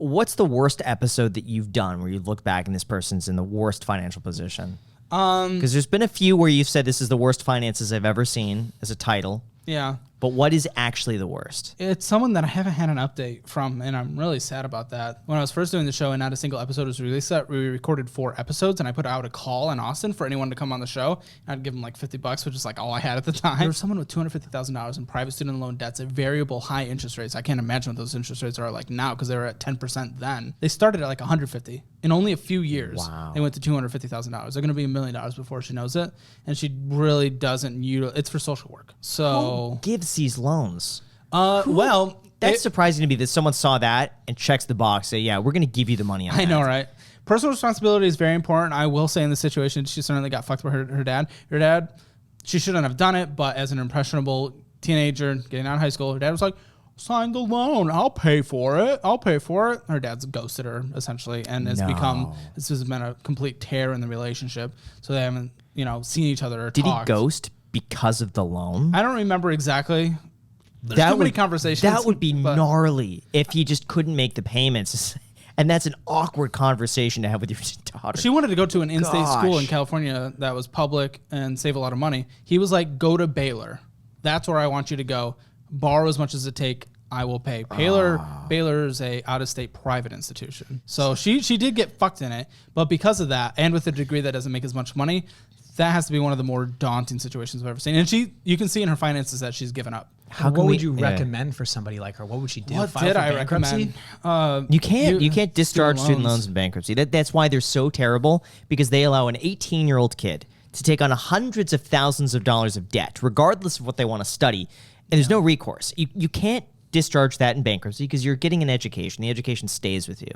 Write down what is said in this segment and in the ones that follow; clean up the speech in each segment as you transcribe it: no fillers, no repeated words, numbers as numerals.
What's the worst episode that you've done where you look back and this person's in the worst financial position? Because there's been a few where you've said this is the worst finances I've ever seen as a title. Yeah. But what is actually the worst? It's someone that I haven't had an update from, and I'm really sad about that. When I was first doing the show and not a single episode was released, we recorded 4 episodes, and I put out a call in Austin for anyone to come on the show. I'd give them like $50, which is like all I had at the time. There was someone with $250,000 in private student loan debts at variable high interest rates. I can't imagine what those interest rates are like now because they were at 10% then. They started at like 150. In only a few years, Wow. They went to $250,000. They're going to be $1 million before she knows it, and she really doesn't utilize. It's for social work. So Who gives these loans? well, That's surprising to me that someone saw that and checks the box. Say, yeah, we're going to give you the money on that. I know, right? Personal responsibility is very important. I will say in this situation, she certainly got fucked by her dad. Her dad, she shouldn't have done it, but as an impressionable teenager getting out of high school, her dad was like, sign the loan. I'll pay for it. I'll pay for it. Her dad's ghosted her, essentially, and this has been a complete tear in the relationship. So they haven't, seen each other or Did talked. he ghost because of the loan? I don't remember exactly. There's too many conversations. That would be gnarly if he just couldn't make the payments. And that's an awkward conversation to have with your daughter. She wanted to go to an in-state school in California that was public and save a lot of money. He was like, go to Baylor. That's where I want you to go. Borrow as much as it take. I will pay. Baylor's a out-of-state private institution. So she did get fucked in it. But because of that, and with a degree that doesn't make as much money, that has to be one of the more daunting situations I've ever seen. And you can see in her finances that she's given up. What would you recommend for somebody like her? What would she do? What File did for I bankruptcy? You can't discharge student loans in bankruptcy. That's why they're so terrible, because they allow an 18-year-old kid to take on hundreds of thousands of dollars of debt, regardless of what they want to study, and there's no recourse. You can't discharge that in bankruptcy because you're getting an education. The education stays with you.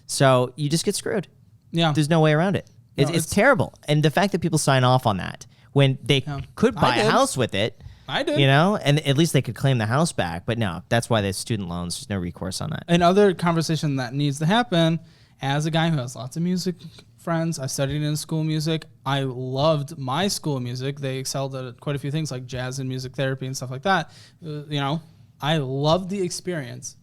So you just get screwed. Yeah. There's no way around it. It's terrible. And the fact that people sign off on that when they could buy a house with it, I did. And at least they could claim the house back. But no, that's why there's student loans. There's no recourse on that. Another conversation that needs to happen, as a guy who has lots of music friends, I studied in school music. I loved my school music. They excelled at quite a few things like jazz and music therapy and stuff like that. I loved the experience.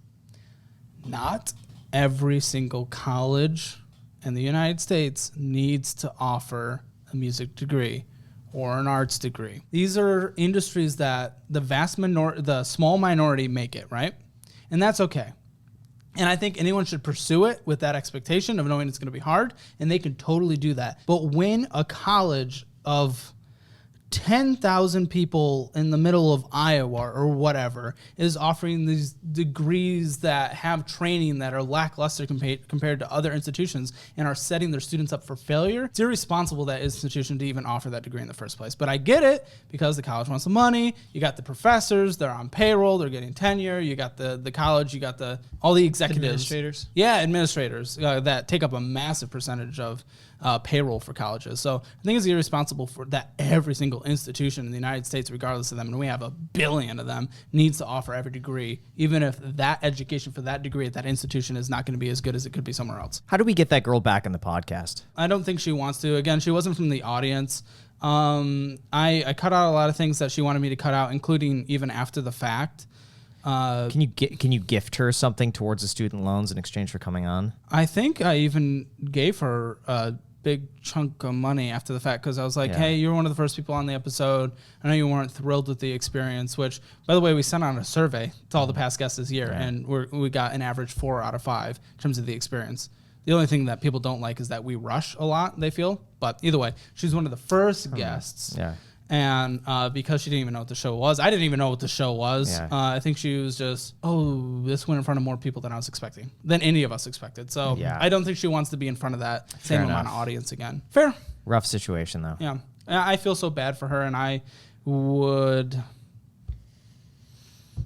Not every single college in the United States needs to offer a music degree or an arts degree. These are industries that the small minority make it, right? And that's okay. And I think anyone should pursue it with that expectation of knowing it's going to be hard, and they can totally do that. But when a college of 10,000 people in the middle of Iowa or whatever is offering these degrees that have training that are lackluster compared to other institutions and are setting their students up for failure, it's irresponsible that institution to even offer that degree in the first place. But I get it, because the college wants the money. You got the professors, they're on payroll, they're getting tenure. You got the college, you got all the executives. Administrators. Yeah, administrators that take up a massive percentage of payroll for colleges. So I think it's irresponsible for that every single institution in the United States, regardless of them, and we have 1 billion of them, needs to offer every degree, even if that education for that degree at that institution is not going to be as good as it could be somewhere else. How do we get that girl back on the podcast? I don't think she wants to. Again, she wasn't from the audience. I cut out a lot of things that she wanted me to cut out, including even after the fact. Can you gift her something towards the student loans in exchange for coming on? I think I even gave her a big chunk of money after the fact, because I was like, hey, you were one of the first people on the episode. I know you weren't thrilled with the experience, which, by the way, we sent out a survey to all the past guests this year, and we got an average 4 out of 5 in terms of the experience. The only thing that people don't like is that we rush a lot, they feel. But either way, she's one of the first guests. Yeah. And because she didn't even know what the show was, I didn't even know what the show was. Yeah. I think she was just, this went in front of more people than I was expecting, than any of us expected. So I don't think she wants to be in front of that same amount of audience again. Fair. Rough situation, though. Yeah. I feel so bad for her, and I would...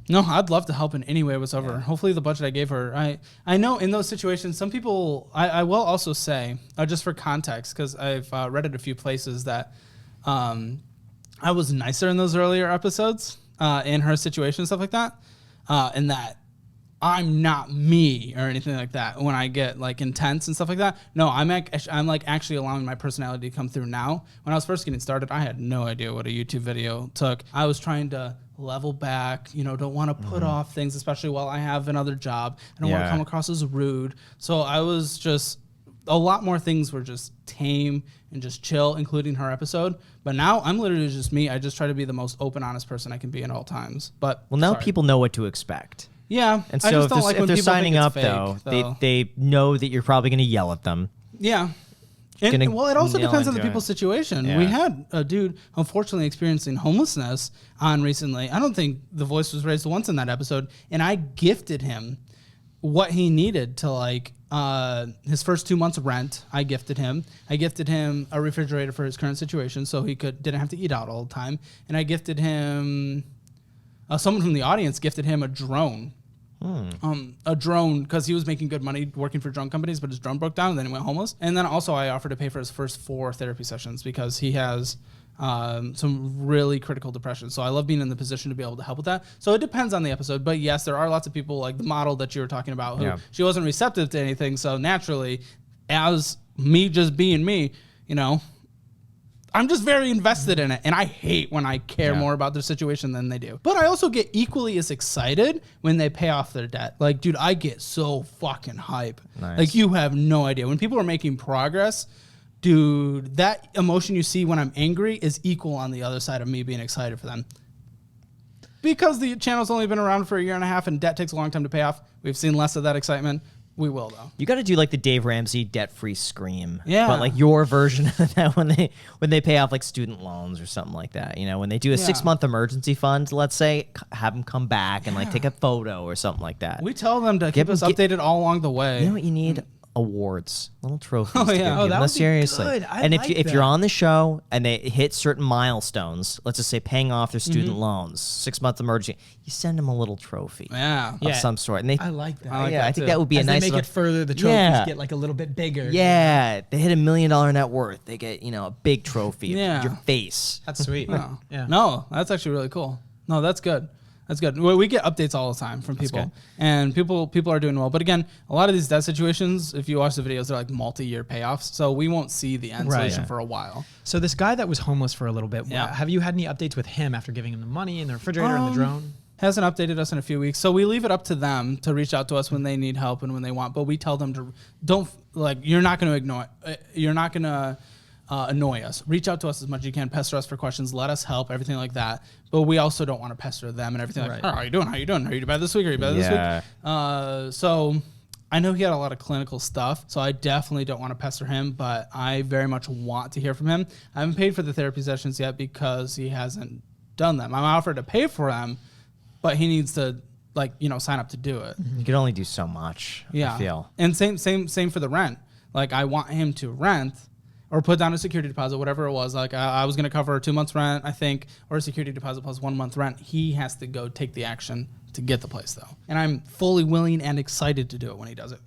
No, I'd love to help in any way whatsoever. Yeah. Hopefully the budget I gave her. I know in those situations, some people... I will also say, just for context, because I've read it a few places, that... I was nicer in those earlier episodes in her situation and stuff like that, and that I'm not me or anything like that when I get like intense and stuff like that. No, I'm like actually allowing my personality to come through now. When I was first getting started, I had no idea what a YouTube video took. I was trying to level back, don't want to put off things, especially while I have another job. I don't want to come across as rude. So I was just, a lot more things were just tame and just chill, including her episode. But now I'm literally just me. I just try to be the most open, honest person I can be at all times. But now people know what to expect. Yeah. And so if they're signing up, though, they know that you're probably going to yell at them. Yeah. And, it also depends on the people's situation. Yeah. We had a dude, unfortunately, experiencing homelessness on recently. I don't think the voice was raised once in that episode. And I gifted him what he needed to, his first 2 months of rent. I gifted him a refrigerator for his current situation so he didn't have to eat out all the time. And I gifted him, someone from the audience gifted him a drone. A drone, because he was making good money working for drone companies, but his drone broke down and then he went homeless. And then also I offered to pay for his first 4 therapy sessions because he has some really critical depression. So I love being in the position to be able to help with that. So it depends on the episode. But yes, there are lots of people like the model that you were talking about who she wasn't receptive to anything. So naturally, as me just being me, I'm just very invested in it, and I hate when I care more about their situation than they do. But I also get equally as excited when they pay off their debt. Like, dude, I get so fucking hype. Nice. Like, you have no idea. When people are making progress, dude, that emotion you see when I'm angry is equal on the other side of me being excited for them. Because the channel's only been around for a year and a half and debt takes a long time to pay off, we've seen less of that excitement. We will, though. You got to do like the Dave Ramsey debt-free scream. Yeah. But like your version of that when they pay off like student loans or something like that. When they do a 6-month emergency fund, let's say, have them come back and like take a photo or something like that. We tell them to keep us updated all along the way. You know what you need? Awards, little trophies. Oh yeah, that would seriously. Be good. And if you're on the show and they hit certain milestones, let's just say paying off their student loans, 6-month emergency, you send them a little trophy, of some sort. And I like that. I think that would be a nice. They make it further, the trophies get like a little bit bigger. Yeah, they hit $1 million net worth, they get a big trophy of your face. That's sweet. No, that's actually really cool. No, that's good. That's good. We get updates all the time from people, and people are doing well. But again, a lot of these debt situations, if you watch the videos, they're like multi-year payoffs, so we won't see the end solution for a while. So this guy that was homeless for a little bit, have you had any updates with him after giving him the money and the refrigerator and the drone? Hasn't updated us in a few weeks, so we leave it up to them to reach out to us when they need help and when they want. But we tell them to you're not going to ignore it. You're not going to annoy us. Reach out to us as much as you can. Pester us for questions. Let us help. Everything like that. But we also don't want to pester them and everything like, oh, how are you doing? How you doing? Are you bad this week? Are you bad this week? So I know he had a lot of clinical stuff, so I definitely don't want to pester him, but I very much want to hear from him. I haven't paid for the therapy sessions yet because he hasn't done them. I'm offered to pay for them, but he needs to sign up to do it. You can only do so much, I feel. And same for the rent. Like, I want him to rent or put down a security deposit, whatever it was. Like, I was going to cover 2 months rent, I think, or a security deposit plus 1 month rent. He has to go take the action to get the place, though. And I'm fully willing and excited to do it when he does it.